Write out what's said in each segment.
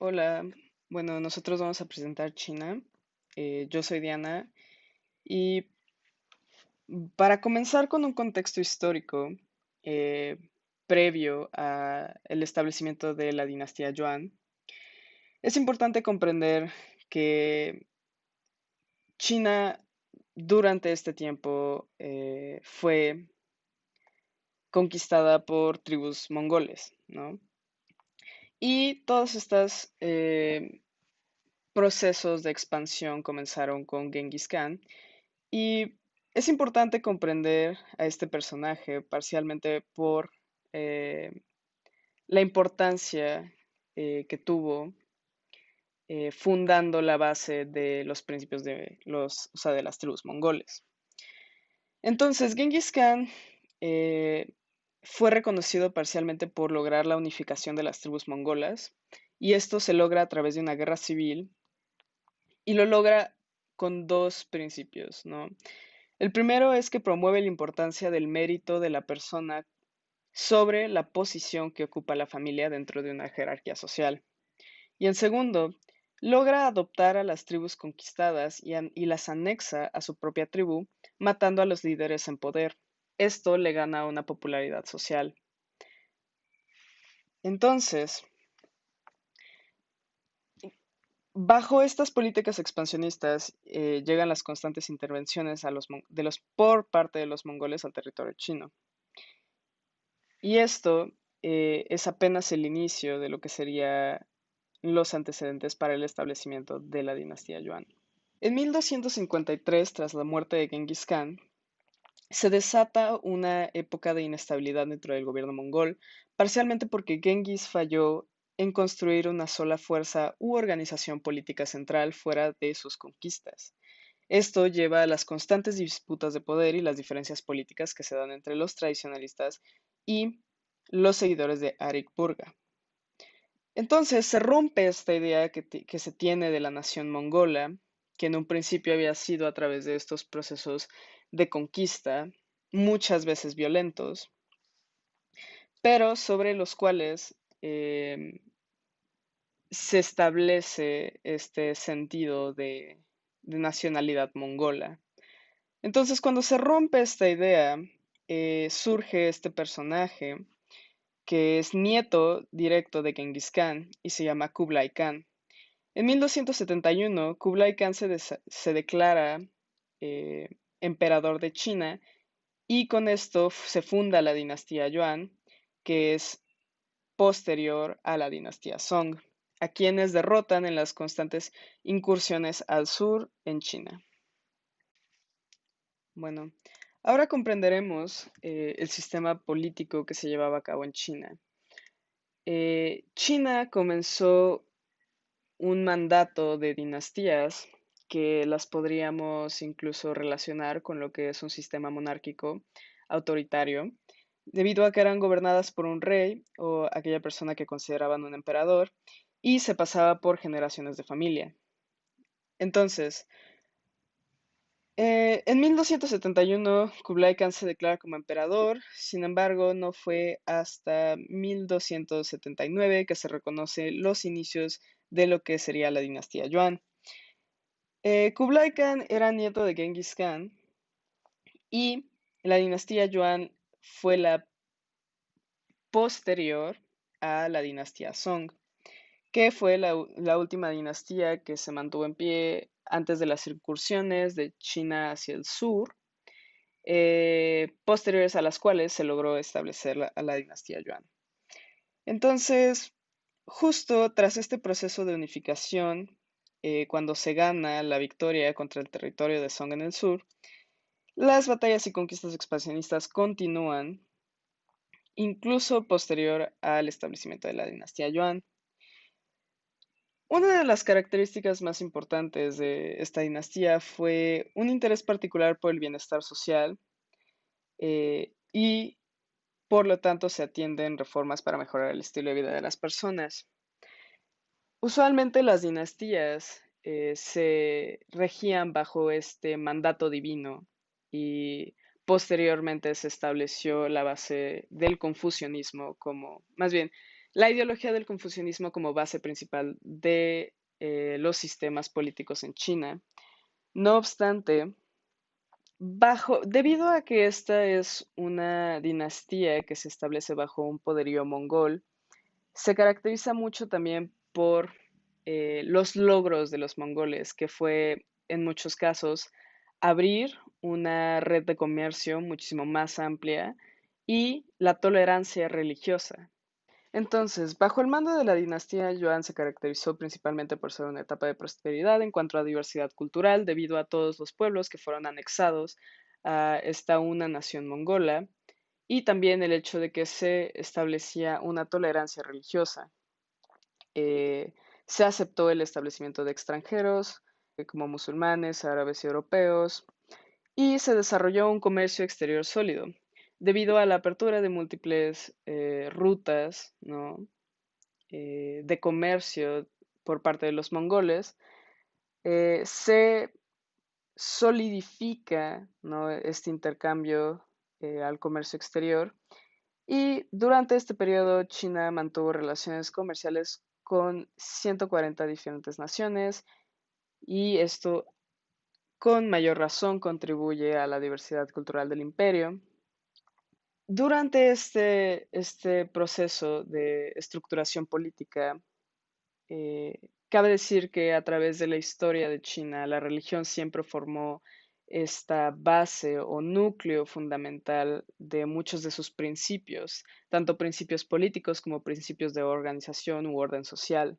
Hola, bueno, nosotros vamos a presentar China. Yo soy Diana y para comenzar con un contexto histórico eh, previo al establecimiento de la dinastía Yuan, es importante comprender que China durante este tiempo fue conquistada por tribus mongoles, ¿no? Y todos estos procesos de expansión comenzaron con Genghis Khan. Y es importante comprender a este personaje parcialmente por eh, la importancia que tuvo fundando la base de los principios o sea, de las tribus mongoles. Entonces, Genghis Khan eh, fue reconocido parcialmente por lograr la unificación de las tribus mongolas, y esto se logra a través de una guerra civil, y lo logra con dos principios, ¿no? El primero es que promueve la importancia del mérito de la persona sobre la posición que ocupa la familia dentro de una jerarquía social. Y en segundo, logra adoptar a las tribus conquistadas y las anexa a su propia tribu, matando a los líderes en poder. Esto le gana una popularidad social. Entonces, bajo estas políticas expansionistas llegan las constantes intervenciones por parte de los mongoles al territorio chino. Y esto es apenas el inicio de lo que serían los antecedentes para el establecimiento de la dinastía Yuan. En 1253, tras la muerte de Genghis Khan, se desata una época de inestabilidad dentro del gobierno mongol, parcialmente porque Genghis falló en construir una sola fuerza u organización política central fuera de sus conquistas. Esto lleva a las constantes disputas de poder y las diferencias políticas que se dan entre los tradicionalistas y los seguidores de Arik Burga. Entonces se rompe esta idea que se tiene de la nación mongola, que en un principio había sido a través de estos procesos de conquista, muchas veces violentos, pero sobre los cuales se establece este sentido de nacionalidad mongola. Entonces, cuando se rompe esta idea, surge este personaje que es nieto directo de Genghis Khan y se llama Kublai Khan. En 1271, Kublai Khan se declara eh, emperador de China, y con esto se funda la dinastía Yuan, que es posterior a la dinastía Song, a quienes derrotan en las constantes incursiones al sur en China. Bueno, ahora comprenderemos el sistema político que se llevaba a cabo en China. China comenzó un mandato de dinastías que las podríamos incluso relacionar con lo que es un sistema monárquico autoritario, debido a que eran gobernadas por un rey o aquella persona que consideraban un emperador, y se pasaba por generaciones de familia. Entonces, en 1271, Kublai Khan se declara como emperador. Sin embargo, no fue hasta 1279 que se reconoce los inicios de lo que sería la dinastía Yuan. Kublai Khan era nieto de Genghis Khan, y la dinastía Yuan fue la posterior a la dinastía Song, que fue la última dinastía que se mantuvo en pie antes de las incursiones de China hacia el sur, posteriores a las cuales se logró establecer a la dinastía Yuan. Entonces, justo tras este proceso de unificación, cuando se gana la victoria contra el territorio de Song en el sur, las batallas y conquistas expansionistas continúan, incluso posterior al establecimiento de la dinastía Yuan. Una de las características más importantes de esta dinastía fue un interés particular por el bienestar social, y por lo tanto se atienden reformas para mejorar el estilo de vida de las personas. Usualmente las dinastías se regían bajo este mandato divino, y posteriormente se estableció la base del confucianismo como, más bien, la ideología del confucianismo como base principal de los sistemas políticos en China. No obstante, debido a que esta es una dinastía que se establece bajo un poderío mongol, se caracteriza mucho también por los logros de los mongoles, que fue en muchos casos abrir una red de comercio muchísimo más amplia y la tolerancia religiosa. Entonces, bajo el mando de la dinastía Yuan se caracterizó principalmente por ser una etapa de prosperidad en cuanto a diversidad cultural, debido a todos los pueblos que fueron anexados a esta una nación mongola, y también el hecho de que se establecía una tolerancia religiosa. Eh, Se aceptó el establecimiento de extranjeros, como musulmanes, árabes y europeos, y se desarrolló un comercio exterior sólido. Debido a la apertura de múltiples rutas, ¿no? De comercio por parte de los mongoles, se solidifica, ¿no? Este intercambio al comercio exterior. Y durante este periodo, China mantuvo relaciones comerciales con 140 diferentes naciones, y esto con mayor razón contribuye a la diversidad cultural del imperio. Durante este proceso de estructuración política, cabe decir que a través de la historia de China, la religión siempre formó esta base o núcleo fundamental de muchos de sus principios, tanto principios políticos como principios de organización u orden social.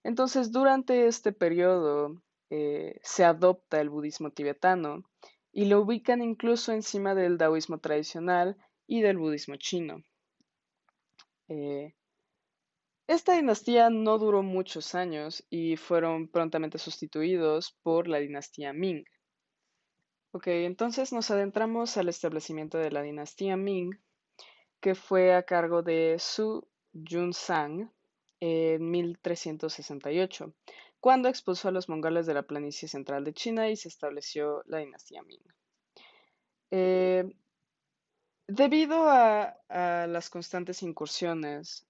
Entonces, durante este periodo se adopta el budismo tibetano y lo ubican incluso encima del taoísmo tradicional y del budismo chino. Eh, Esta dinastía no duró muchos años y fueron prontamente sustituidos por la dinastía Ming. Ok, entonces nos adentramos al establecimiento de la dinastía Ming, que fue a cargo de Su Yunsang en 1368, cuando expulsó a los mongoles de la planicie central de China y se estableció la dinastía Ming. Eh, Debido a las constantes incursiones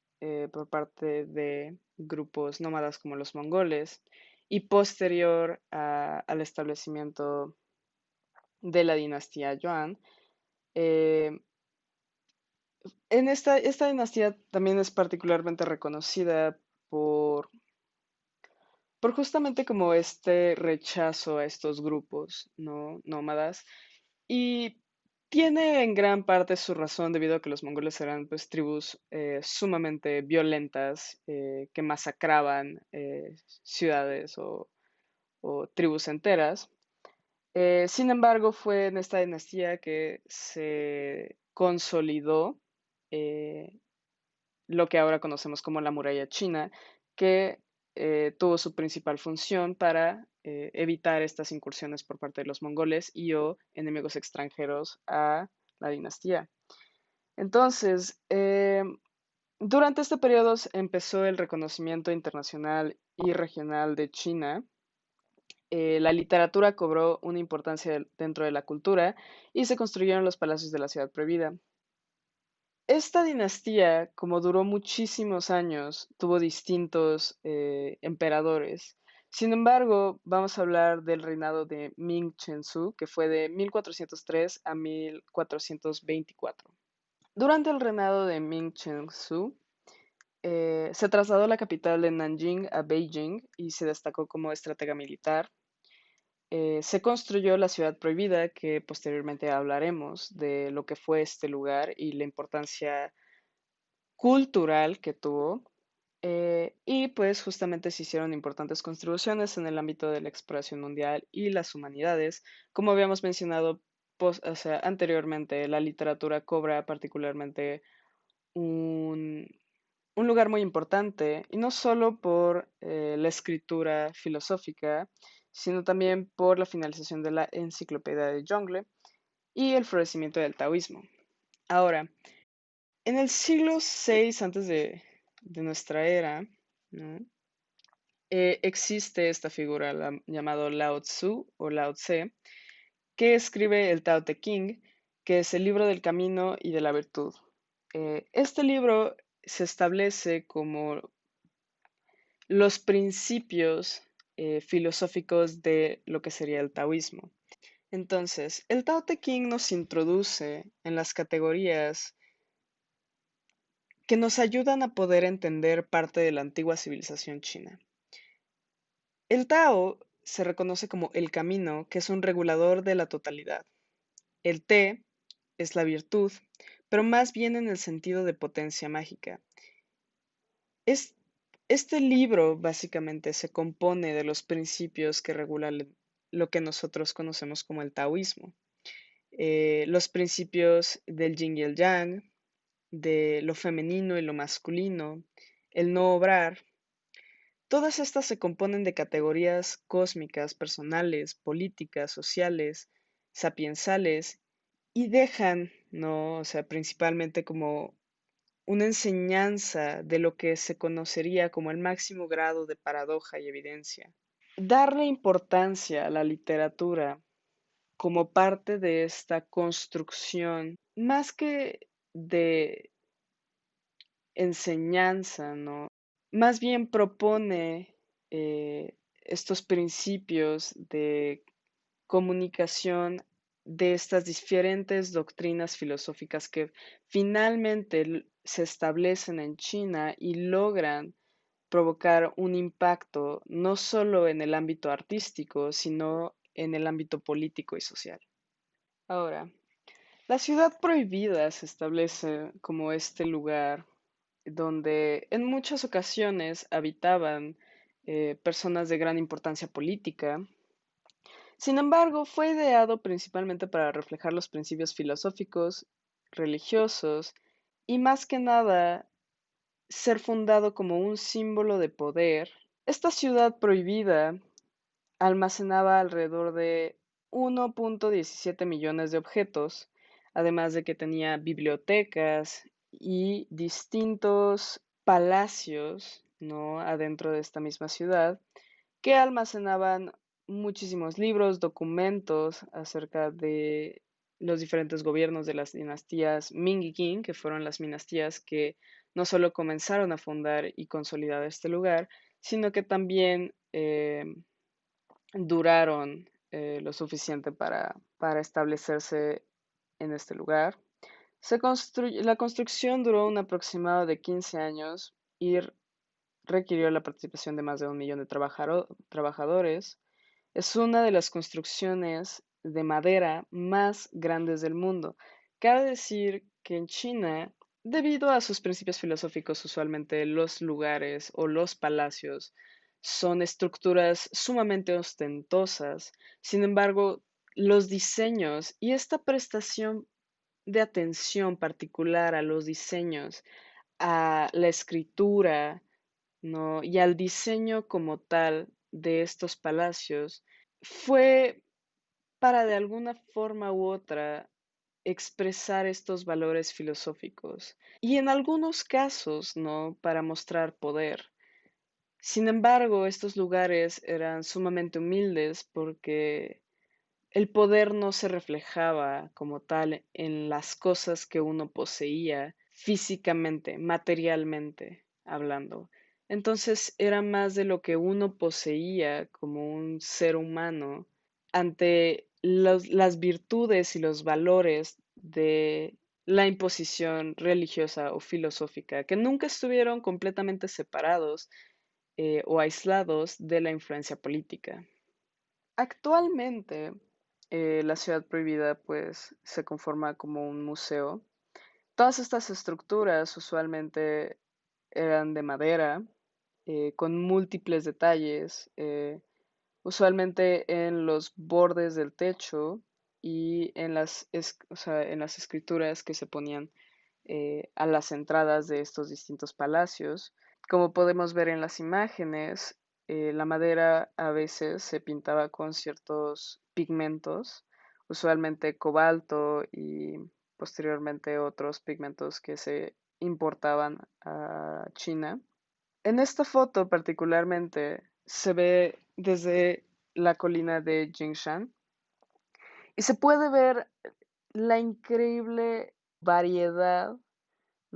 por parte de grupos nómadas como los mongoles y posterior al establecimiento de la dinastía Yuan, eh, en esta dinastía también es particularmente reconocida por, por justamente como este rechazo a estos grupos, ¿no? Nómadas. Y tiene en gran parte su razón debido a que los mongoles eran pues tribus sumamente violentas que masacraban ciudades o tribus enteras. Sin embargo, fue en esta dinastía que se consolidó eh, lo que ahora conocemos como la muralla china, que tuvo su principal función para evitar estas incursiones por parte de los mongoles y o enemigos extranjeros a la dinastía. Entonces, durante este periodo empezó el reconocimiento internacional y regional de China. La literatura cobró una importancia dentro de la cultura y se construyeron los palacios de la ciudad prohibida. Esta dinastía, como duró muchísimos años, tuvo distintos emperadores. Sin embargo, vamos a hablar del reinado de Ming Chensu, que fue de 1403 a 1424. Durante el reinado de Ming Chensu, se trasladó la capital de Nanjing a Beijing y se destacó como estratega militar. Se construyó la ciudad prohibida, que posteriormente hablaremos de lo que fue este lugar y la importancia cultural que tuvo. Y pues justamente se hicieron importantes contribuciones en el ámbito de la exploración mundial y las humanidades. Como habíamos mencionado o sea, anteriormente, la literatura cobra particularmente un, un lugar muy importante, y no solo por la escritura filosófica, sino también por la finalización de la enciclopedia de Zhongle y el florecimiento del taoísmo. Ahora, en el siglo VI antes de nuestra era, ¿no? Existe esta figura llamado Lao Tzu o Lao Tse, que escribe el Tao Te Ching, que es el libro del camino y de la virtud. Este libro se establece como los principios filosóficos de lo que sería el taoísmo. Entonces, el Tao Te Ching nos introduce en las categorías que nos ayudan a poder entender parte de la antigua civilización china. El Tao se reconoce como el camino, que es un regulador de la totalidad. El Te es la virtud, pero más bien en el sentido de potencia mágica. Es, este libro básicamente se compone de los principios que regulan lo que nosotros conocemos como el taoísmo. Los principios del yin y el yang, de lo femenino y lo masculino, el no obrar. Todas estas se componen de categorías cósmicas, personales, políticas, sociales, sapiensales y dejan, ¿no? O sea, principalmente como una enseñanza de lo que se conocería como el máximo grado de paradoja y evidencia. Darle importancia a la literatura como parte de esta construcción, más que de enseñanza, ¿no? Más bien propone estos principios de comunicación de estas diferentes doctrinas filosóficas que finalmente se establecen en China y logran provocar un impacto no solo en el ámbito artístico, sino en el ámbito político y social. Ahora, la ciudad prohibida se establece como este lugar donde en muchas ocasiones habitaban personas de gran importancia política. Sin embargo, fue ideado principalmente para reflejar los principios filosóficos, religiosos y más que nada ser fundado como un símbolo de poder. Esta ciudad prohibida almacenaba alrededor de 1.17 millones de objetos, además de que tenía bibliotecas y distintos palacios, ¿no? Adentro de esta misma ciudad, que almacenaban muchísimos libros, documentos acerca de los diferentes gobiernos de las dinastías Ming y Qing, que fueron las dinastías que no solo comenzaron a fundar y consolidar este lugar, sino que también duraron lo suficiente para establecerse en este lugar. La construcción duró un aproximado de 15 años y requirió la participación de más de 1 millón de trabajadores. Es una de las construcciones de madera más grandes del mundo. Cabe decir que en China, debido a sus principios filosóficos, usualmente los lugares o los palacios son estructuras sumamente ostentosas. Sin embargo, los diseños y esta prestación de atención particular a los diseños, a la escritura, ¿no? Y al diseño como tal de estos palacios, fue para de alguna forma u otra expresar estos valores filosóficos y en algunos casos, ¿no? Para mostrar poder. Sin embargo, estos lugares eran sumamente humildes porque el poder no se reflejaba como tal en las cosas que uno poseía físicamente, materialmente hablando. Entonces era más de lo que uno poseía como un ser humano ante las virtudes y los valores de la imposición religiosa o filosófica, que nunca estuvieron completamente separados o aislados de la influencia política. Actualmente, la ciudad prohibida pues se conforma como un museo. Todas estas estructuras usualmente eran de madera, con múltiples detalles, usualmente en los bordes del techo y en o sea, en las escrituras que se ponían a las entradas de estos distintos palacios. Como podemos ver en las imágenes, la madera a veces se pintaba con ciertos pigmentos, usualmente cobalto y posteriormente otros pigmentos que se importaban a China. En esta foto particularmente se ve desde la colina de Jingshan y se puede ver la increíble variedad,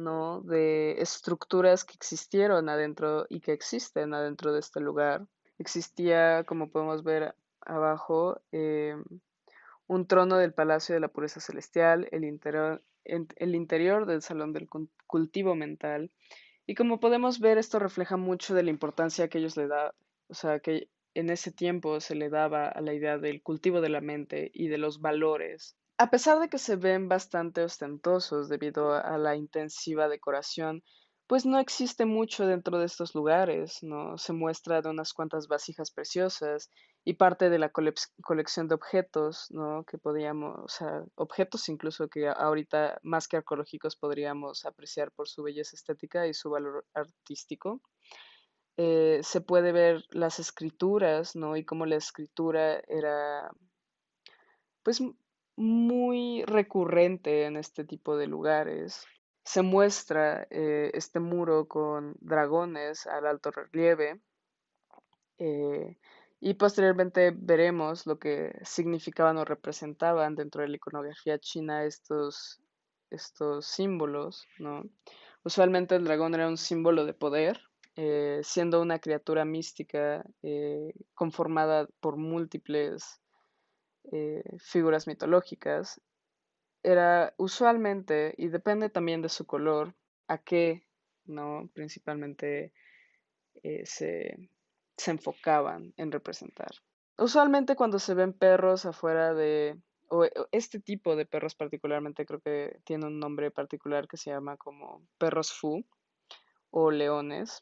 ¿no? De estructuras que existieron adentro y que existen adentro de este lugar. Existía, como podemos ver abajo, un trono del Palacio de la Pureza Celestial, el interior del Salón del Cultivo Mental. Y como podemos ver, esto refleja mucho de la importancia que ellos le da, o sea, que en ese tiempo se le daba a la idea del cultivo de la mente y de los valores. A pesar de que se ven bastante ostentosos debido a la intensiva decoración, pues no existe mucho dentro de estos lugares, ¿no? Se muestra de unas cuantas vasijas preciosas y parte de la colección de objetos, ¿no? Que podíamos, o sea, objetos incluso que ahorita más que arqueológicos podríamos apreciar por su belleza estética y su valor artístico. Se puede ver las escrituras, ¿no? Y cómo la escritura era, pues, muy recurrente en este tipo de lugares. Se muestra este muro con dragones al alto relieve, eh, y posteriormente veremos lo que significaban o representaban dentro de la iconografía china estos símbolos, ¿no? Usualmente el dragón era un símbolo de poder, siendo una criatura mística conformada por múltiples figuras mitológicas. Era usualmente, y depende también de su color, a qué, ¿no? Principalmente eh, se, se enfocaban en representar. Usualmente cuando se ven perros afuera o este tipo de perros particularmente, creo que tiene un nombre particular que se llama como perros fu o leones.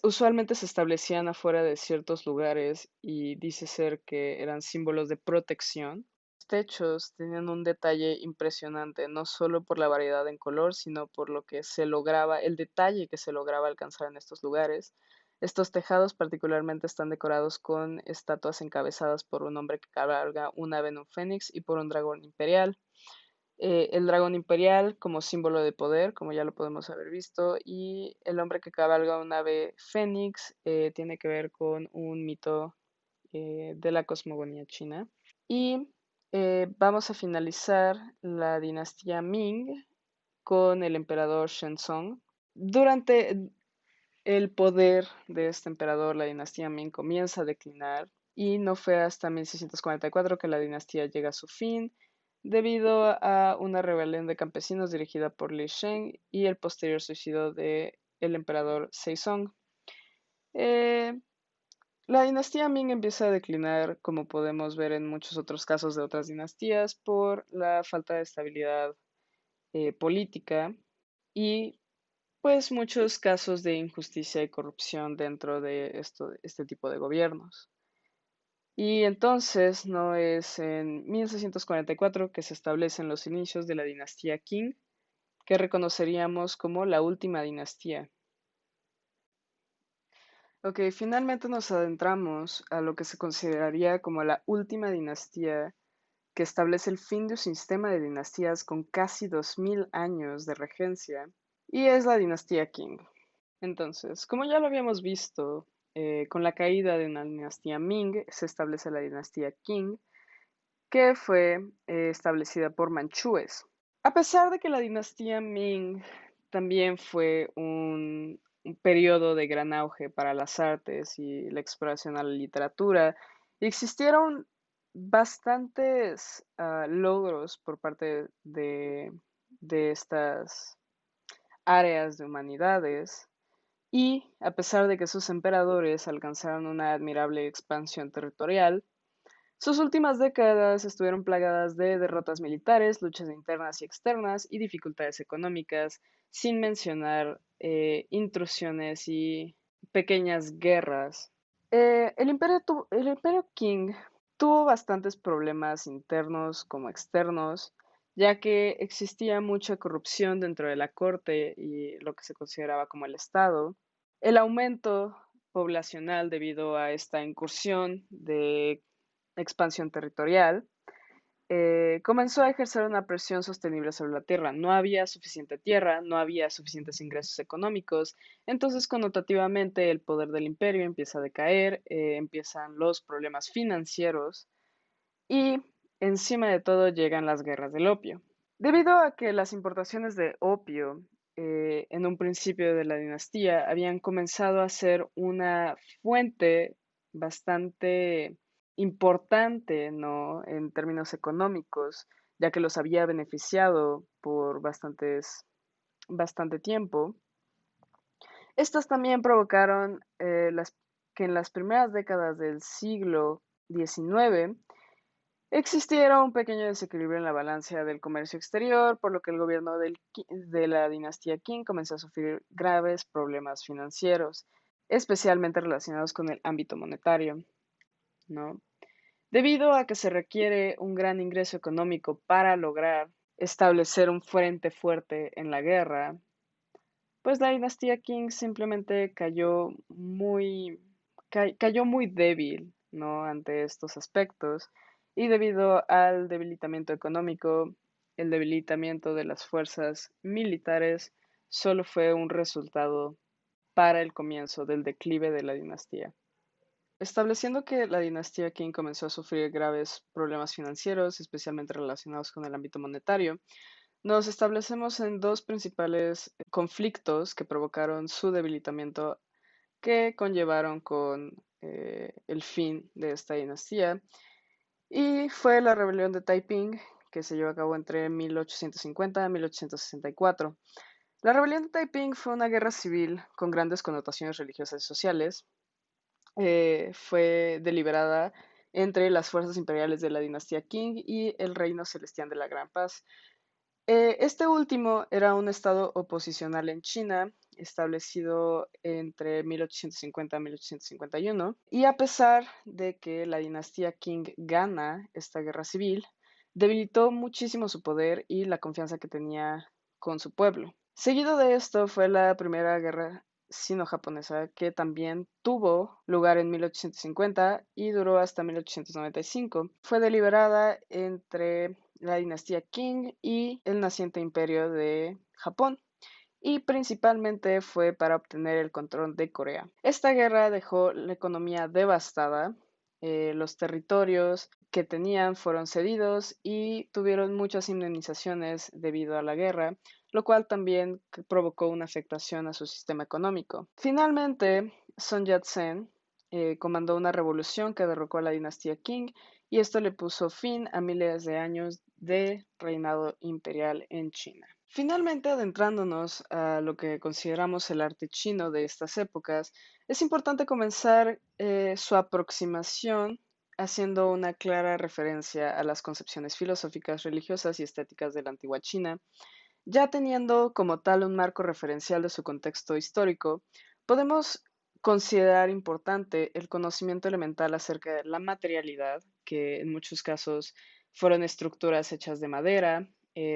Usualmente se establecían afuera de ciertos lugares y dice ser que eran símbolos de protección. Los techos tenían un detalle impresionante, no solo por la variedad en color, sino por lo que se lograba, el detalle que se lograba alcanzar en estos lugares. Estos tejados particularmente están decorados con estatuas encabezadas por un hombre que cabalga un ave en un fénix y por un dragón imperial. El dragón imperial como símbolo de poder, como ya lo podemos haber visto, y el hombre que cabalga un ave fénix tiene que ver con un mito de la cosmogonía china. Y vamos a finalizar la dinastía Ming con el emperador Shenzong. Durante el poder de este emperador, la dinastía Ming comienza a declinar y no fue hasta 1644 que la dinastía llega a su fin debido a una rebelión de campesinos dirigida por Li Sheng y el posterior suicidio de el emperador Seizong. Eh, la dinastía Ming empieza a declinar, como podemos ver en muchos otros casos de otras dinastías, por la falta de estabilidad política y pues muchos casos de injusticia y corrupción dentro de este tipo de gobiernos. Y entonces no es en 1644 que se establecen los inicios de la dinastía Qing, que reconoceríamos como la última dinastía. Ok, finalmente nos adentramos a lo que se consideraría como la última dinastía que establece el fin de un sistema de dinastías con casi 2000 años de regencia, y es la dinastía Qing. Entonces, como ya lo habíamos visto, con la caída de una dinastía Ming se establece la dinastía Qing, que fue establecida por manchúes. A pesar de que la dinastía Ming también fue un periodo de gran auge para las artes y la exploración a la literatura, y existieron bastantes logros por parte de estas áreas de humanidades. Y a pesar de que sus emperadores alcanzaron una admirable expansión territorial, sus últimas décadas estuvieron plagadas de derrotas militares, luchas internas y externas y dificultades económicas, sin mencionar intrusiones y pequeñas guerras. El imperio Qing tuvo bastantes problemas internos como externos, ya que existía mucha corrupción dentro de la corte y lo que se consideraba como el Estado. El aumento poblacional debido a esta incursión de expansión territorial comenzó a ejercer una presión sostenible sobre la tierra. No había suficiente tierra, no había suficientes ingresos económicos, entonces connotativamente el poder del imperio empieza a decaer, empiezan los problemas financieros y encima de todo llegan las guerras del opio. Debido a que las importaciones de opio en un principio de la dinastía, habían comenzado a ser una fuente bastante importante, ¿no? En términos económicos, ya que los había beneficiado por bastante tiempo. Estas también provocaron que en las primeras décadas del siglo XIX existiera un pequeño desequilibrio en la balanza del comercio exterior, por lo que el gobierno de la dinastía Qing comenzó a sufrir graves problemas financieros, especialmente relacionados con el ámbito monetario, ¿no? Debido a que se requiere un gran ingreso económico para lograr establecer un frente fuerte en la guerra, pues la dinastía Qing simplemente cayó muy débil, ¿no? Ante estos aspectos y debido al debilitamiento económico, el debilitamiento de las fuerzas militares solo fue un resultado para el comienzo del declive de la dinastía. Estableciendo que la dinastía Qing comenzó a sufrir graves problemas financieros, especialmente relacionados con el ámbito monetario, nos establecemos en dos principales conflictos que provocaron su debilitamiento, que conllevaron con el fin de esta dinastía, y fue la rebelión de Taiping, que se llevó a cabo entre 1850 y 1864. La rebelión de Taiping fue una guerra civil con grandes connotaciones religiosas y sociales. Fue deliberada entre las fuerzas imperiales de la dinastía Qing y el Reino Celestial de la Gran Paz. Este último era un estado oposicional en China, establecido entre 1850 y 1851, y a pesar de que la dinastía Qing gana esta guerra civil, debilitó muchísimo su poder y la confianza que tenía con su pueblo. Seguido de esto fue la primera guerra sino-japonesa, que también tuvo lugar en 1850 y duró hasta 1895. Fue deliberada entre la dinastía Qing y el naciente imperio de Japón, y principalmente fue para obtener el control de Corea. Esta guerra dejó la economía devastada, los territorios que tenían fueron cedidos y tuvieron muchas indemnizaciones debido a la guerra, lo cual también provocó una afectación a su sistema económico. Finalmente, Sun Yat-sen comandó una revolución que derrocó a la dinastía Qing, y esto le puso fin a miles de años de reinado imperial en China. Finalmente, adentrándonos a lo que consideramos el arte chino de estas épocas, es importante comenzar su aproximación haciendo una clara referencia a las concepciones filosóficas, religiosas y estéticas de la antigua China. Ya teniendo como tal un marco referencial de su contexto histórico, podemos considerar importante el conocimiento elemental acerca de la materialidad, que en muchos casos fueron estructuras hechas de madera,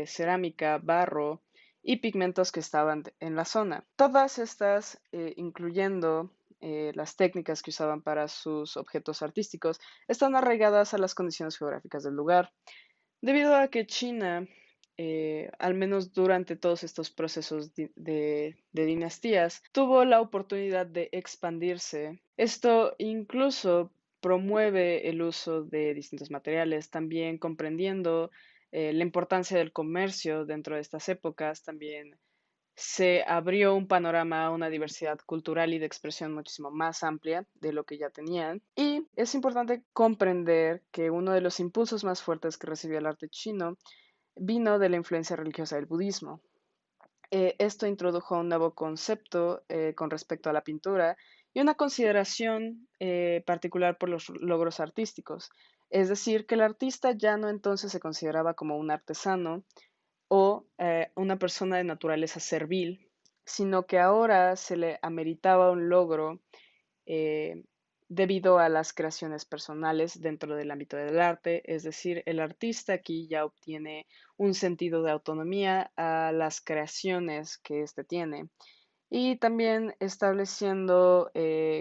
cerámica, barro y pigmentos que estaban en la zona. Todas estas, incluyendo las técnicas que usaban para sus objetos artísticos, están arraigadas a las condiciones geográficas del lugar. Debido a que China, al menos durante todos estos procesos de dinastías, tuvo la oportunidad de expandirse. Esto incluso promueve el uso de distintos materiales, también comprendiendo la importancia del comercio dentro de estas épocas. También se abrió un panorama a una diversidad cultural y de expresión muchísimo más amplia de lo que ya tenían. Y es importante comprender que uno de los impulsos más fuertes que recibió el arte chino vino de la influencia religiosa del budismo. Esto introdujo un nuevo concepto con respecto a la pintura y una consideración particular por los logros artísticos. Es decir, que el artista ya no entonces se consideraba como un artesano o una persona de naturaleza servil, sino que ahora se le ameritaba un logro eh, debido a las creaciones personales dentro del ámbito del arte. Es decir, el artista aquí ya obtiene un sentido de autonomía a las creaciones que éste tiene. Y también estableciendo,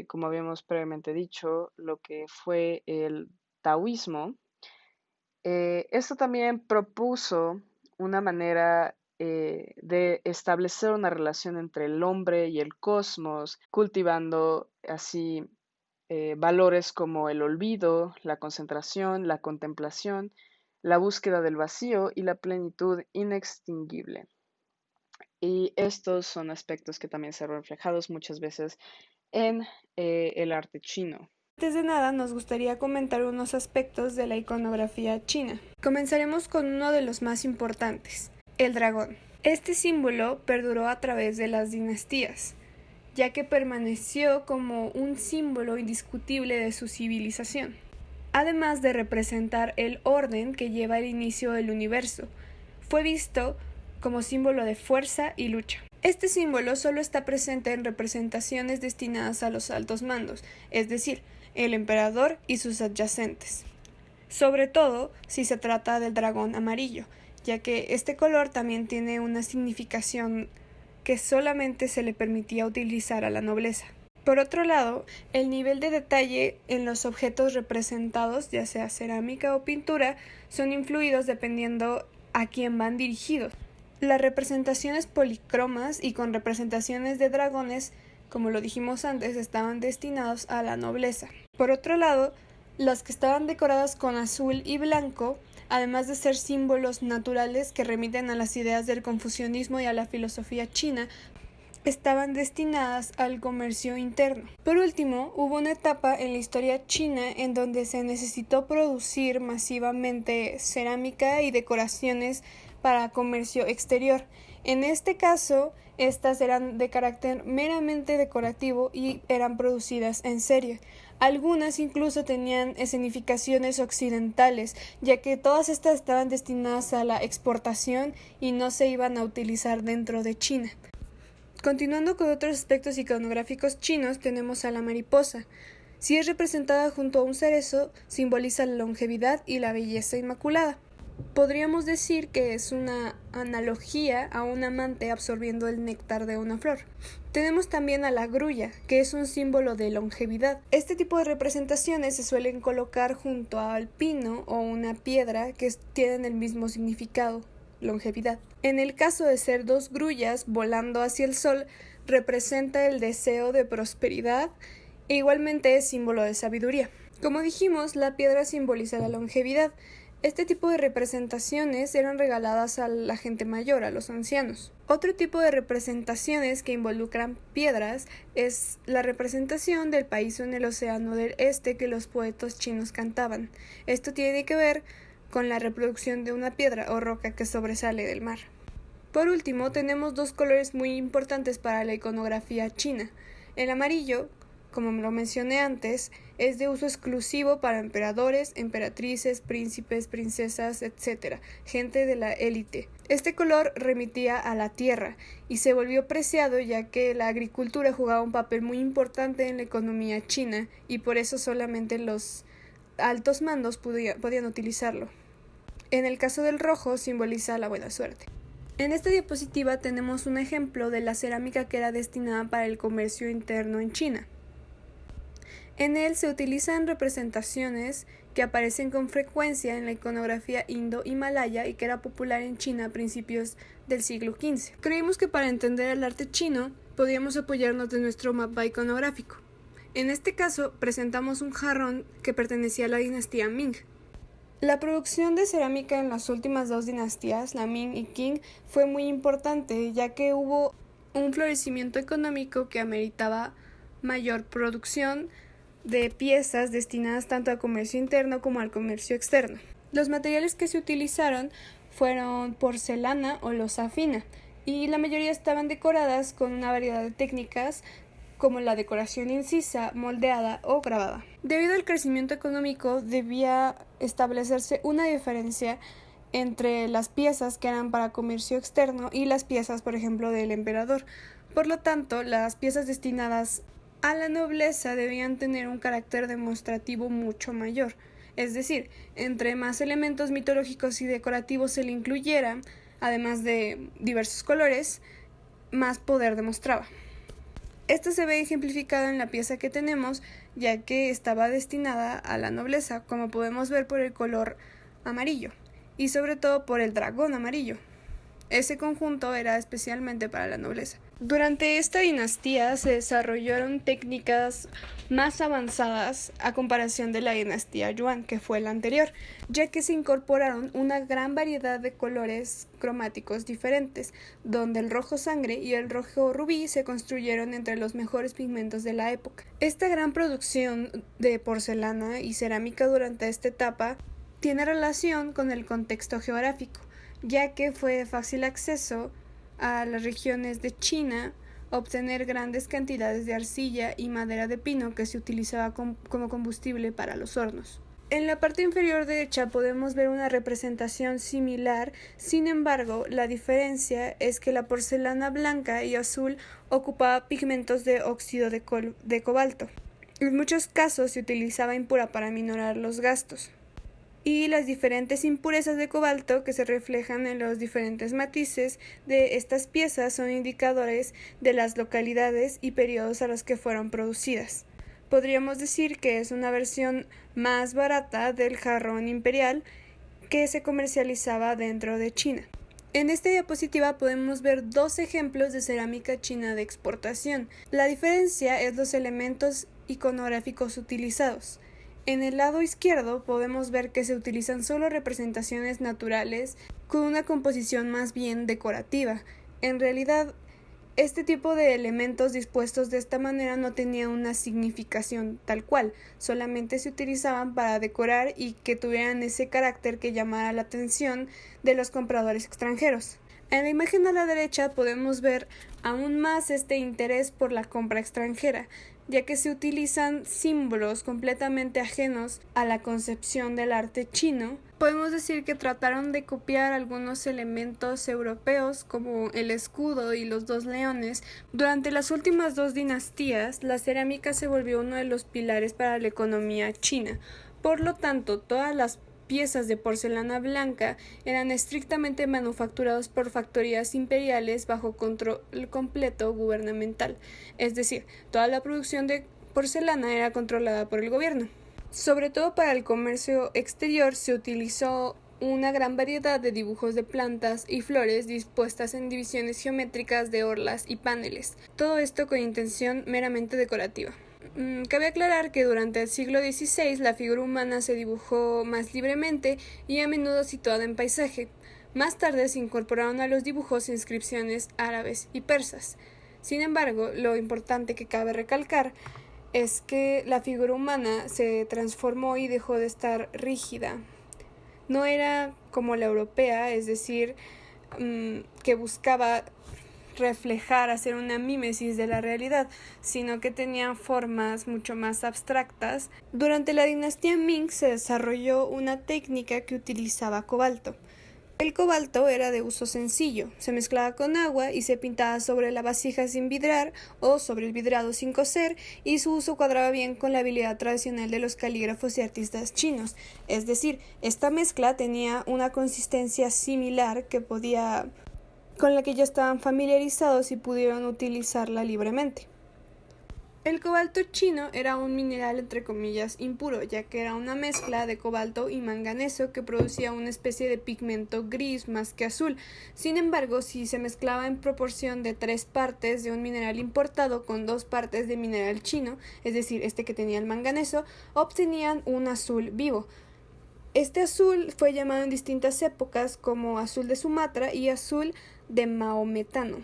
como habíamos previamente dicho, lo que fue el taoísmo. Esto también propuso una manera de establecer una relación entre el hombre y el cosmos, cultivando así valores como el olvido, la concentración, la contemplación, la búsqueda del vacío y la plenitud inextinguible. Y estos son aspectos que también se ven reflejados muchas veces en el arte chino. Antes de nada, nos gustaría comentar unos aspectos de la iconografía china. Comenzaremos con uno de los más importantes, el dragón. Este símbolo perduró a través de las dinastías, ya que permaneció como un símbolo indiscutible de su civilización, además de representar el orden que lleva el inicio del universo. Fue visto como símbolo de fuerza y lucha. Este símbolo solo está presente en representaciones destinadas a los altos mandos, es decir, el emperador y sus adyacentes. Sobre todo si se trata del dragón amarillo, ya que este color también tiene una significación que solamente se le permitía utilizar a la nobleza. Por otro lado, el nivel de detalle en los objetos representados, ya sea cerámica o pintura, son influidos dependiendo a quién van dirigidos. Las representaciones policromas y con representaciones de dragones, como lo dijimos antes, estaban destinados a la nobleza. Por otro lado, las que estaban decoradas con azul y blanco, además de ser símbolos naturales que remiten a las ideas del confucianismo y a la filosofía china, estaban destinadas al comercio interno. Por último, hubo una etapa en la historia china en donde se necesitó producir masivamente cerámica y decoraciones para comercio exterior. En este caso, estas eran de carácter meramente decorativo y eran producidas en serie. Algunas incluso tenían escenificaciones occidentales, ya que todas estas estaban destinadas a la exportación y no se iban a utilizar dentro de China. Continuando con otros aspectos iconográficos chinos, tenemos a la mariposa. Si es representada junto a un cerezo, simboliza la longevidad y la belleza inmaculada. Podríamos decir que es una analogía a un amante absorbiendo el néctar de una flor. Tenemos también a la grulla, que es un símbolo de longevidad. Este tipo de representaciones se suelen colocar junto al pino o una piedra que tienen el mismo significado, longevidad. En el caso de ser dos grullas volando hacia el sol, representa el deseo de prosperidad e igualmente es símbolo de sabiduría. Como dijimos, la piedra simboliza la longevidad. Este tipo de representaciones eran regaladas a la gente mayor, a los ancianos. Otro tipo de representaciones que involucran piedras es la representación del paraíso en el océano del este que los poetas chinos cantaban. Esto tiene que ver con la reproducción de una piedra o roca que sobresale del mar. Por último, tenemos dos colores muy importantes para la iconografía china. El amarillo, como lo mencioné antes, es de uso exclusivo para emperadores, emperatrices, príncipes, princesas, etc., gente de la élite. Este color remitía a la tierra y se volvió preciado ya que la agricultura jugaba un papel muy importante en la economía china y por eso solamente los altos mandos podían utilizarlo. En el caso del rojo simboliza la buena suerte. En esta diapositiva tenemos un ejemplo de la cerámica que era destinada para el comercio interno en China. En él se utilizan representaciones que aparecen con frecuencia en la iconografía indo-himalaya y que era popular en China a principios del siglo XV. Creímos que para entender el arte chino podíamos apoyarnos de nuestro mapa iconográfico. En este caso presentamos un jarrón que pertenecía a la dinastía Ming. La producción de cerámica en las últimas dos dinastías, la Ming y Qing, fue muy importante ya que hubo un florecimiento económico que ameritaba mayor producción de piezas destinadas tanto al comercio interno como al comercio externo. Los materiales que se utilizaron fueron porcelana o loza fina y la mayoría estaban decoradas con una variedad de técnicas como la decoración incisa, moldeada o grabada. Debido al crecimiento económico debía establecerse una diferencia entre las piezas que eran para comercio externo y las piezas, por ejemplo, del emperador. Por lo tanto, las piezas destinadas a la nobleza debían tener un carácter demostrativo mucho mayor. Es decir, entre más elementos mitológicos y decorativos se le incluyera, además de diversos colores, más poder demostraba. Esto se ve ejemplificado en la pieza que tenemos, ya que estaba destinada a la nobleza, como podemos ver por el color amarillo, y sobre todo por el dragón amarillo. Ese conjunto era especialmente para la nobleza. Durante esta dinastía se desarrollaron técnicas más avanzadas a comparación de la dinastía Yuan, que fue la anterior, ya que se incorporaron una gran variedad de colores cromáticos diferentes, donde el rojo sangre y el rojo rubí se construyeron entre los mejores pigmentos de la época. Esta gran producción de porcelana y cerámica durante esta etapa tiene relación con el contexto geográfico, ya que fue de fácil acceso a las regiones de China obtener grandes cantidades de arcilla y madera de pino que se utilizaba como combustible para los hornos. En la parte inferior derecha podemos ver una representación similar, sin embargo, la diferencia es que la porcelana blanca y azul ocupaba pigmentos de óxido de cobalto. En muchos casos se utilizaba impura para minorar los gastos, y las diferentes impurezas de cobalto que se reflejan en los diferentes matices de estas piezas son indicadores de las localidades y periodos a los que fueron producidas. Podríamos decir que es una versión más barata del jarrón imperial que se comercializaba dentro de China. En esta diapositiva podemos ver dos ejemplos de cerámica china de exportación. La diferencia es los elementos iconográficos utilizados. En el lado izquierdo podemos ver que se utilizan solo representaciones naturales con una composición más bien decorativa. En realidad, este tipo de elementos dispuestos de esta manera no tenían una significación tal cual, solamente se utilizaban para decorar y que tuvieran ese carácter que llamara la atención de los compradores extranjeros. En la imagen a la derecha podemos ver aún más este interés por la compra extranjera, ya que se utilizan símbolos completamente ajenos a la concepción del arte chino. Podemos decir que trataron de copiar algunos elementos europeos como el escudo y los dos leones. Durante las últimas dos dinastías, la cerámica se volvió uno de los pilares para la economía china. Por lo tanto, todas las piezas de porcelana blanca eran estrictamente manufacturados por factorías imperiales bajo control completo gubernamental, es decir, toda la producción de porcelana era controlada por el gobierno. Sobre todo para el comercio exterior se utilizó una gran variedad de dibujos de plantas y flores dispuestas en divisiones geométricas de orlas y paneles, todo esto con intención meramente decorativa. Cabe aclarar que durante el siglo XVI la figura humana se dibujó más libremente y a menudo situada en paisaje. Más tarde se incorporaron a los dibujos inscripciones árabes y persas. Sin embargo, lo importante que cabe recalcar es que la figura humana se transformó y dejó de estar rígida. No era como la europea, es decir, que buscaba reflejar, hacer una mímesis de la realidad, sino que tenían formas mucho más abstractas. Durante la dinastía Ming se desarrolló una técnica que utilizaba cobalto. El cobalto era de uso sencillo, se mezclaba con agua y se pintaba sobre la vasija sin vidrar o sobre el vidrado sin coser, y su uso cuadraba bien con la habilidad tradicional de los calígrafos y artistas chinos, es decir, esta mezcla tenía una consistencia similar con la que ya estaban familiarizados y pudieron utilizarla libremente. El cobalto chino era un mineral entre comillas impuro, ya que era una mezcla de cobalto y manganeso que producía una especie de pigmento gris más que azul. Sin embargo, si se mezclaba en proporción de 3 partes de un mineral importado con 2 partes de mineral chino, es decir, este que tenía el manganeso, obtenían un azul vivo. Este azul fue llamado en distintas épocas como azul de Sumatra y azul de maometano.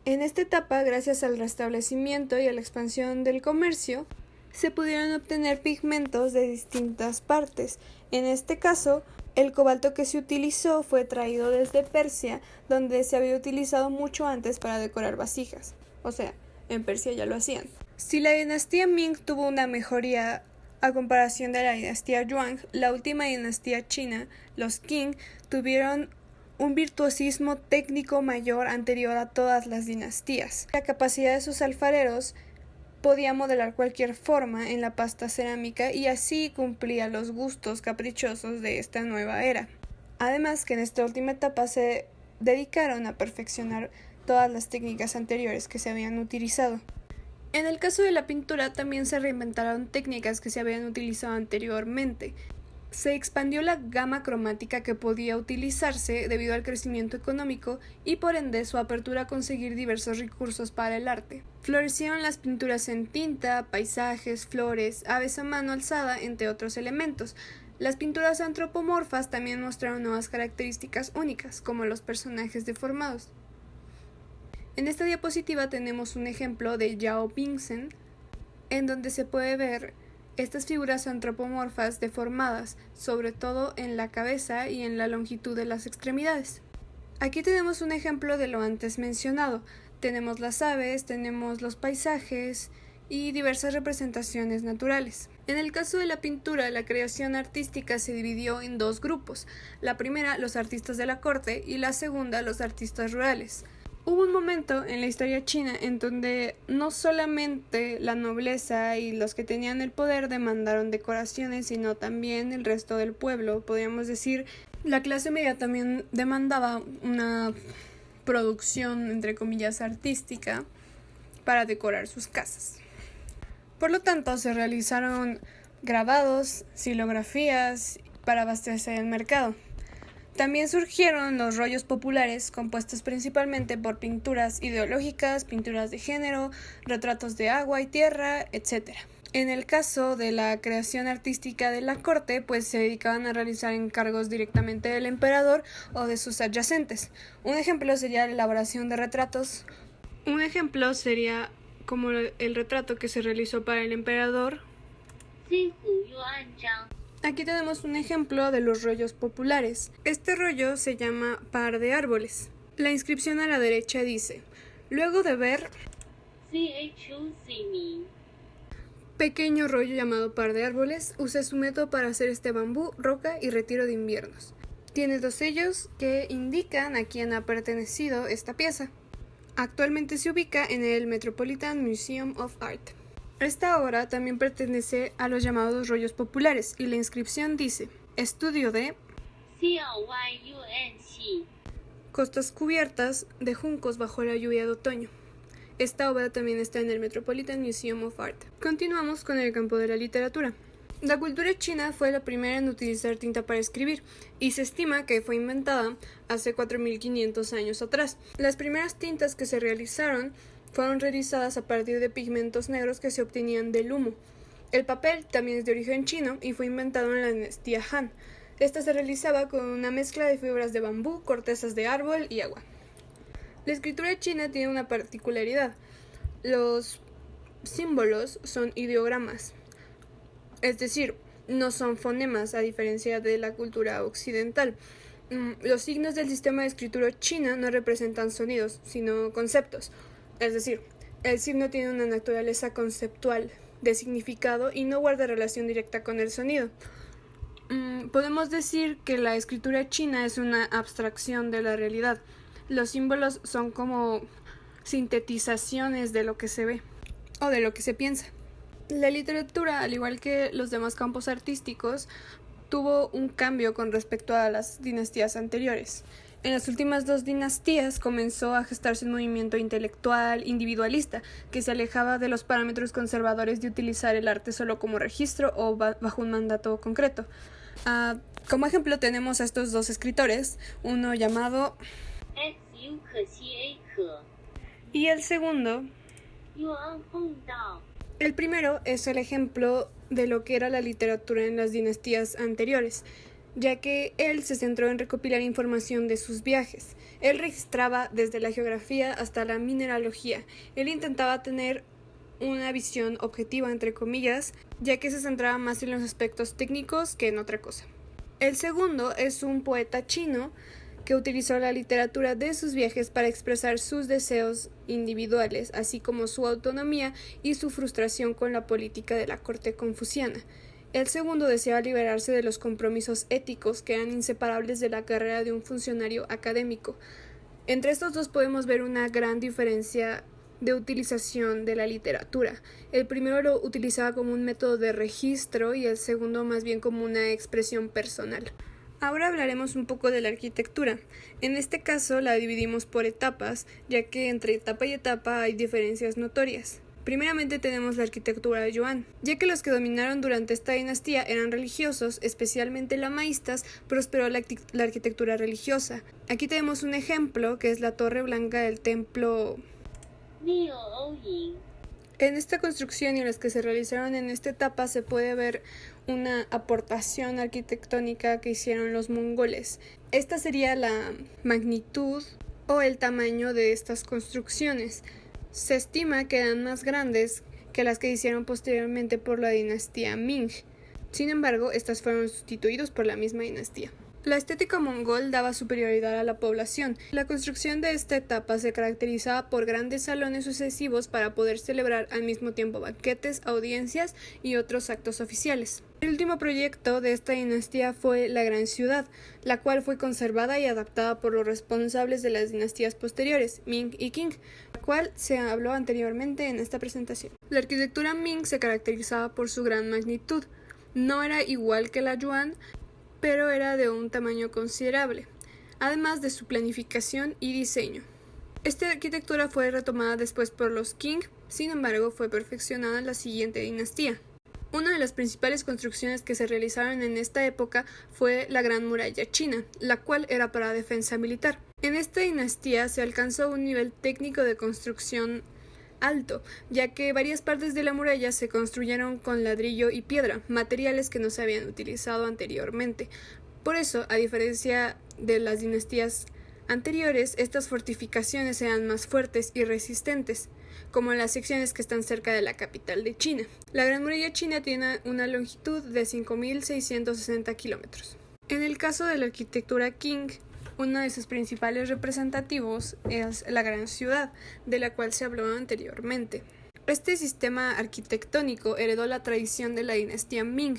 En esta etapa, gracias al restablecimiento y a la expansión del comercio, se pudieron obtener pigmentos de distintas partes. En este caso, el cobalto que se utilizó fue traído desde Persia, donde se había utilizado mucho antes para decorar vasijas. O sea, en Persia ya lo hacían. Si la dinastía Ming tuvo una mejoría a comparación de la dinastía Yuan, la última dinastía china, los Qing, tuvieron un virtuosismo técnico mayor anterior a todas las dinastías. La capacidad de sus alfareros podía modelar cualquier forma en la pasta cerámica y así cumplía los gustos caprichosos de esta nueva era. Además que en esta última etapa se dedicaron a perfeccionar todas las técnicas anteriores que se habían utilizado. En el caso de la pintura también se reinventaron técnicas que se habían utilizado anteriormente. Se expandió la gama cromática que podía utilizarse debido al crecimiento económico y por ende su apertura a conseguir diversos recursos para el arte. Florecieron las pinturas en tinta, paisajes, flores, aves a mano alzada, entre otros elementos. Las pinturas antropomorfas también mostraron nuevas características únicas, como los personajes deformados. En esta diapositiva tenemos un ejemplo de Yao Pingsen, en donde se puede ver estas figuras antropomorfas deformadas, sobre todo en la cabeza y en la longitud de las extremidades. Aquí tenemos un ejemplo de lo antes mencionado. Tenemos las aves, tenemos los paisajes y diversas representaciones naturales. En el caso de la pintura, la creación artística se dividió en dos grupos. La primera, los artistas de la corte, y la segunda, los artistas rurales. Hubo un momento en la historia china en donde no solamente la nobleza y los que tenían el poder demandaron decoraciones, sino también el resto del pueblo. Podríamos decir, la clase media también demandaba una producción, entre comillas, artística para decorar sus casas. Por lo tanto, se realizaron grabados, xilografías para abastecer el mercado. También surgieron los rollos populares, compuestos principalmente por pinturas ideológicas, pinturas de género, retratos de agua y tierra, etc. En el caso de la creación artística de la corte, pues se dedicaban a realizar encargos directamente del emperador o de sus adyacentes. Un ejemplo sería la elaboración de retratos. Un ejemplo sería como el retrato que se realizó para el emperador. Aquí tenemos un ejemplo de los rollos populares. Este rollo se llama Par de Árboles. La inscripción a la derecha dice: luego de ver pequeño rollo llamado Par de Árboles, usé su método para hacer este bambú, roca y retiro de inviernos. Tiene dos sellos que indican a quién ha pertenecido esta pieza. Actualmente se ubica en el Metropolitan Museum of Art. Esta obra también pertenece a los llamados rollos populares y la inscripción dice: estudio de costas cubiertas de juncos bajo la lluvia de otoño. Esta obra también está en el Metropolitan Museum of Art. Continuamos con el campo de la literatura. La cultura china fue la primera en utilizar tinta para escribir y se estima que fue inventada hace 4500 años atrás. Las primeras tintas que se realizaron fueron realizadas a partir de pigmentos negros que se obtenían del humo. El papel también es de origen chino y fue inventado en la dinastía Han. Esta se realizaba con una mezcla de fibras de bambú, cortezas de árbol y agua. La escritura china tiene una particularidad. Los símbolos son ideogramas, es decir, no son fonemas a diferencia de la cultura occidental. Los signos del sistema de escritura china no representan sonidos, sino conceptos. Es decir, el signo tiene una naturaleza conceptual de significado y no guarda relación directa con el sonido. Podemos decir que la escritura china es una abstracción de la realidad. Los símbolos son como sintetizaciones de lo que se ve o de lo que se piensa. La literatura, al igual que los demás campos artísticos, tuvo un cambio con respecto a las dinastías anteriores. En las últimas dos dinastías comenzó a gestarse un movimiento intelectual individualista que se alejaba de los parámetros conservadores de utilizar el arte solo como registro o bajo un mandato concreto. Como ejemplo tenemos a estos dos escritores, uno llamado y el segundo. El primero es el ejemplo de lo que era la literatura en las dinastías anteriores, ya que él se centró en recopilar información de sus viajes. Él registraba desde la geografía hasta la mineralogía. Él intentaba tener una visión objetiva, entre comillas, ya que se centraba más en los aspectos técnicos que en otra cosa. El segundo es un poeta chino que utilizó la literatura de sus viajes para expresar sus deseos individuales, así como su autonomía y su frustración con la política de la corte confuciana. El segundo deseaba liberarse de los compromisos éticos que eran inseparables de la carrera de un funcionario académico. Entre estos dos podemos ver una gran diferencia de utilización de la literatura. El primero lo utilizaba como un método de registro y el segundo más bien como una expresión personal. Ahora hablaremos un poco de la arquitectura. En este caso la dividimos por etapas, ya que entre etapa y etapa hay diferencias notorias. Primeramente tenemos la arquitectura yuan, ya que los que dominaron durante esta dinastía eran religiosos, especialmente lamaístas, prosperó la arquitectura religiosa. Aquí tenemos un ejemplo que es la Torre Blanca del templo. En esta construcción y en las que se realizaron en esta etapa se puede ver una aportación arquitectónica que hicieron los mongoles. Esta sería la magnitud o el tamaño de estas construcciones. Se estima que eran más grandes que las que hicieron posteriormente por la dinastía Ming. Sin embargo, estas fueron sustituidas por la misma dinastía. La estética mongol daba superioridad a la población. La construcción de esta etapa se caracterizaba por grandes salones sucesivos para poder celebrar al mismo tiempo banquetes, audiencias y otros actos oficiales. El último proyecto de esta dinastía fue la Gran Ciudad, la cual fue conservada y adaptada por los responsables de las dinastías posteriores, Ming y Qing, la cual se habló anteriormente en esta presentación. La arquitectura Ming se caracterizaba por su gran magnitud. No era igual que la Yuan, pero era de un tamaño considerable, además de su planificación y diseño. Esta arquitectura fue retomada después por los Qing, sin embargo fue perfeccionada en la siguiente dinastía. Una de las principales construcciones que se realizaron en esta época fue la Gran Muralla China, la cual era para defensa militar. En esta dinastía se alcanzó un nivel técnico de construcción alto, ya que varias partes de la muralla se construyeron con ladrillo y piedra, materiales que no se habían utilizado anteriormente. Por eso, a diferencia de las dinastías anteriores, estas fortificaciones eran más fuertes y resistentes, como las secciones que están cerca de la capital de China. La Gran Muralla China tiene una longitud de 5.660 kilómetros. En el caso de la arquitectura Qing, uno de sus principales representativos es la Gran Ciudad, de la cual se habló anteriormente. Este sistema arquitectónico heredó la tradición de la dinastía Ming,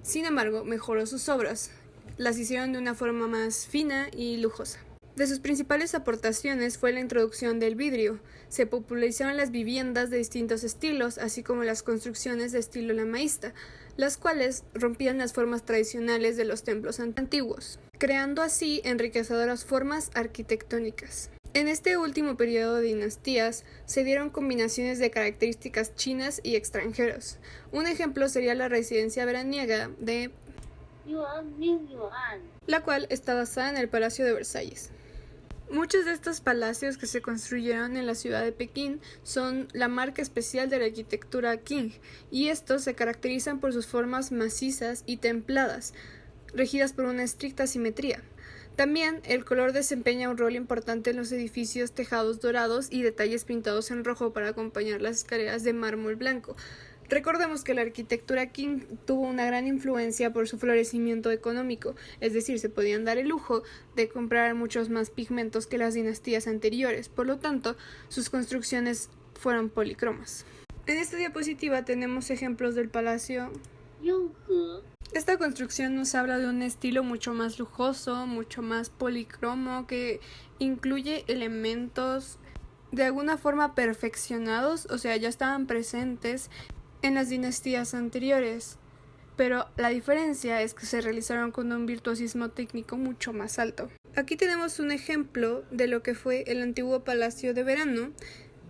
sin embargo, mejoró sus obras, las hicieron de una forma más fina y lujosa. De sus principales aportaciones fue la introducción del vidrio. Se popularizaron las viviendas de distintos estilos, así como las construcciones de estilo lamaísta, las cuales rompían las formas tradicionales de los templos antiguos, creando así enriquecedoras formas arquitectónicas. En este último periodo de dinastías se dieron combinaciones de características chinas y extranjeros. Un ejemplo sería la residencia veraniega de Yuan, la cual está basada en el Palacio de Versalles. Muchos de estos palacios que se construyeron en la ciudad de Pekín son la marca especial de la arquitectura Qing, y estos se caracterizan por sus formas macizas y templadas, regidas por una estricta simetría. También el color desempeña un rol importante en los edificios, tejados dorados y detalles pintados en rojo para acompañar las escaleras de mármol blanco. Recordemos que la arquitectura Qing tuvo una gran influencia por su florecimiento económico, es decir, se podían dar el lujo de comprar muchos más pigmentos que las dinastías anteriores, por lo tanto, sus construcciones fueron polícromas. En esta diapositiva tenemos ejemplos del Palacio Yonghe. Esta construcción nos habla de un estilo mucho más lujoso, mucho más policromo, que incluye elementos de alguna forma perfeccionados, o sea, ya estaban presentes en las dinastías anteriores, pero la diferencia es que se realizaron con un virtuosismo técnico mucho más alto. Aquí tenemos un ejemplo de lo que fue el antiguo Palacio de Verano,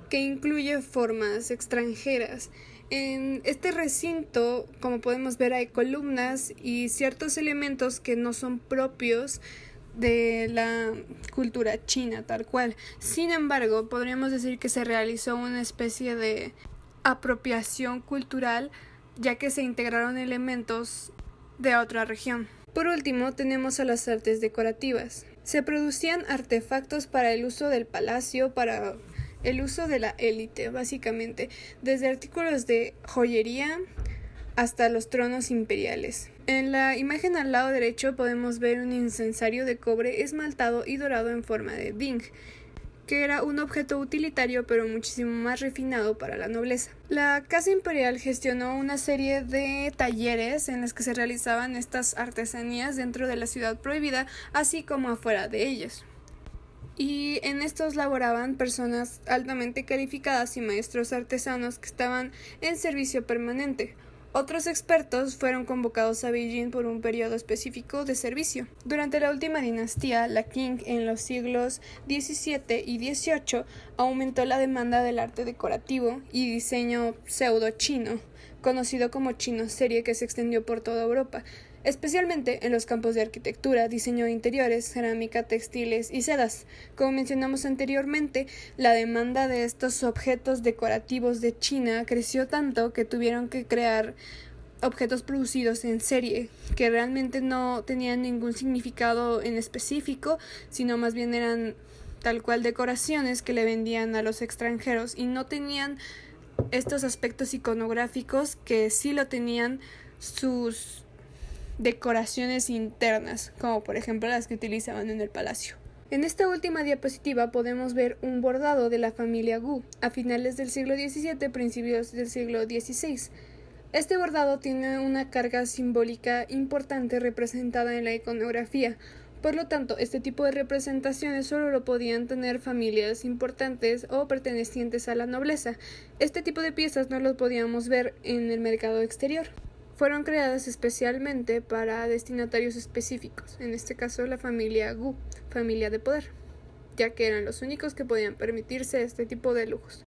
que incluye formas extranjeras. En este recinto, como podemos ver, hay columnas y ciertos elementos que no son propios de la cultura china tal cual. Sin embargo, podríamos decir que se realizó una especie de apropiación cultural, ya que se integraron elementos de otra región. Por último, tenemos a las artes decorativas. Se producían artefactos para el uso del palacio, para el uso de la élite, básicamente, desde artículos de joyería hasta los tronos imperiales. En la imagen al lado derecho podemos ver un incensario de cobre esmaltado y dorado en forma de ding, que era un objeto utilitario pero muchísimo más refinado para la nobleza. La Casa Imperial gestionó una serie de talleres en los que se realizaban estas artesanías dentro de la Ciudad Prohibida, así como afuera de ellos. Y en estos laboraban personas altamente calificadas y maestros artesanos que estaban en servicio permanente. Otros expertos fueron convocados a Beijing por un periodo específico de servicio. Durante la última dinastía, la Qing, en los siglos XVII y XVIII, aumentó la demanda del arte decorativo y diseño pseudo-chino, conocido como chino serie, que se extendió por toda Europa, especialmente en los campos de arquitectura, diseño de interiores, cerámica, textiles y sedas. Como mencionamos anteriormente, la demanda de estos objetos decorativos de China creció tanto que tuvieron que crear objetos producidos en serie, que realmente no tenían ningún significado en específico, sino más bien eran tal cual decoraciones que le vendían a los extranjeros y no tenían estos aspectos iconográficos que sí lo tenían sus decoraciones internas, como por ejemplo las que utilizaban en el palacio. En esta última diapositiva podemos ver un bordado de la familia Gu a finales del siglo XVII, principios del siglo XVI. Este bordado tiene una carga simbólica importante representada en la iconografía. Por lo tanto, este tipo de representaciones solo lo podían tener familias importantes o pertenecientes a la nobleza. Este tipo de piezas no lo podíamos ver en el mercado exterior. Fueron creadas especialmente para destinatarios específicos, en este caso la familia Gu, familia de poder, ya que eran los únicos que podían permitirse este tipo de lujos.